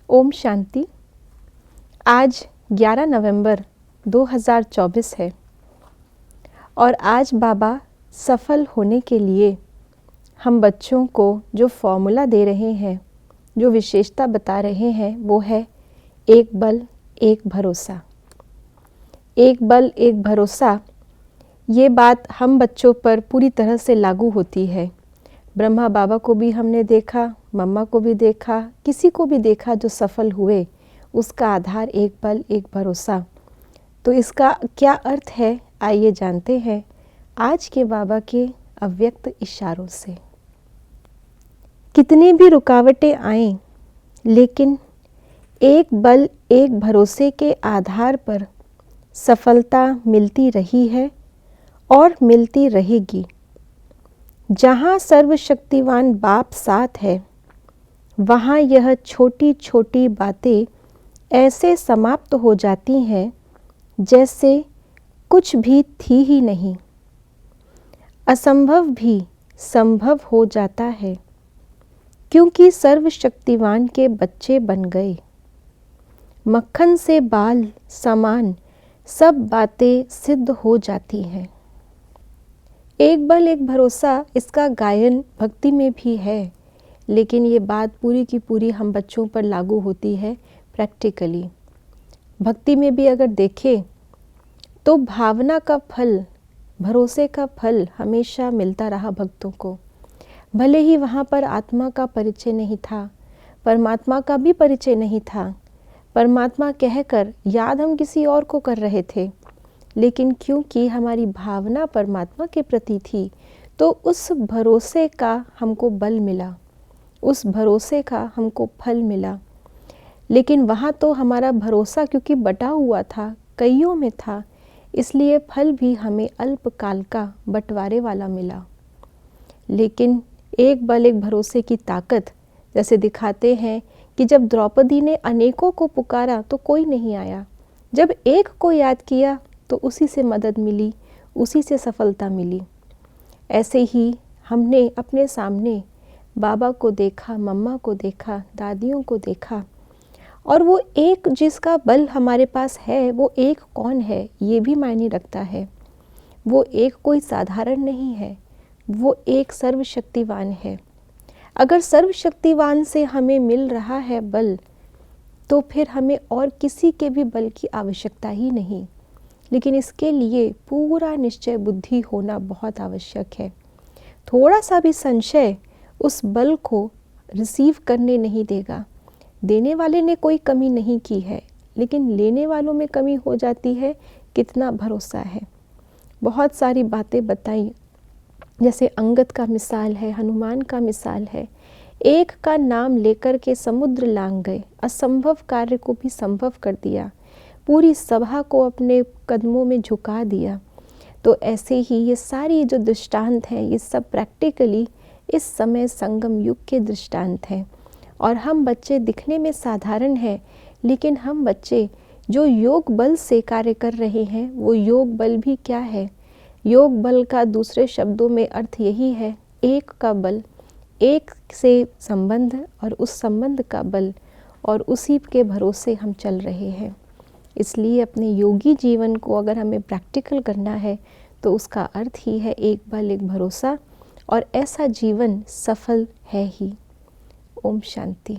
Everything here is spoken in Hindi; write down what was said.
ओम शांति। आज 11 नवंबर 2024 है और आज बाबा सफल होने के लिए हम बच्चों को जो फॉर्मूला दे रहे हैं, जो विशेषता बता रहे हैं, वो है एक बल एक भरोसा। एक बल एक भरोसा, ये बात हम बच्चों पर पूरी तरह से लागू होती है। ब्रह्मा बाबा को भी हमने देखा, मम्मा को भी देखा, किसी को भी देखा जो सफल हुए, उसका आधार एक बल एक भरोसा। तो इसका क्या अर्थ है, आइए जानते हैं आज के बाबा के अव्यक्त इशारों से। कितनी भी रुकावटें आएं, लेकिन एक बल एक भरोसे के आधार पर सफलता मिलती रही है और मिलती रहेगी। जहाँ सर्वशक्तिवान बाप साथ है, वहाँ यह छोटी छोटी बातें ऐसे समाप्त हो जाती हैं जैसे कुछ भी थी ही नहीं। असंभव भी संभव हो जाता है, क्योंकि सर्वशक्तिवान के बच्चे बन गए। मक्खन से बाल समान सब बातें सिद्ध हो जाती हैं। एक बल एक भरोसा, इसका गायन भक्ति में भी है, लेकिन ये बात पूरी की पूरी हम बच्चों पर लागू होती है प्रैक्टिकली। भक्ति में भी अगर देखें तो भावना का फल, भरोसे का फल हमेशा मिलता रहा भक्तों को। भले ही वहाँ पर आत्मा का परिचय नहीं था, परमात्मा का भी परिचय नहीं था, परमात्मा कहकर याद हम किसी और को कर रहे थे, लेकिन क्योंकि हमारी भावना परमात्मा के प्रति थी, तो उस भरोसे का हमको बल मिला, उस भरोसे का हमको फल मिला। लेकिन वहाँ तो हमारा भरोसा क्योंकि बटा हुआ था, कईयों में था, इसलिए फल भी हमें अल्पकाल का बंटवारे वाला मिला। लेकिन एक बल एक भरोसे की ताकत जैसे दिखाते हैं कि जब द्रौपदी ने अनेकों को पुकारा तो कोई नहीं आया, जब एक को याद किया तो उसी से मदद मिली, उसी से सफलता मिली। ऐसे ही हमने अपने सामने बाबा को देखा, मम्मा को देखा, दादियों को देखा, और वो एक जिसका बल हमारे पास है, वो एक कौन है ये भी मायने रखता है। वो एक कोई साधारण नहीं है, वो एक सर्वशक्तिवान है। अगर सर्वशक्तिवान से हमें मिल रहा है बल, तो फिर हमें और किसी के भी बल की आवश्यकता ही नहीं। लेकिन इसके लिए पूरा निश्चय बुद्धि होना बहुत आवश्यक है। थोड़ा सा भी संशय उस बल को रिसीव करने नहीं देगा। देने वाले ने कोई कमी नहीं की है, लेकिन लेने वालों में कमी हो जाती है, कितना भरोसा है। बहुत सारी बातें बताई, जैसे अंगद का मिसाल है, हनुमान का मिसाल है। एक का नाम लेकर के समुद्र लांघ गए, असंभव कार्य को भी संभव कर दिया, पूरी सभा को अपने कदमों में झुका दिया। तो ऐसे ही ये सारी जो दृष्टांत हैं, ये सब प्रैक्टिकली इस समय संगम युग के दृष्टांत हैं। और हम बच्चे दिखने में साधारण हैं, लेकिन हम बच्चे जो योग बल से कार्य कर रहे हैं, वो योग बल भी क्या है? योग बल का दूसरे शब्दों में अर्थ यही है, एक का बल, एक से संबंध और उस संबंध का बल, और उसी के भरोसे हम चल रहे हैं। इसलिए अपने योगी जीवन को अगर हमें प्रैक्टिकल करना है, तो उसका अर्थ ही है एक बल एक भरोसा, और ऐसा जीवन सफल है ही। ओम शांति।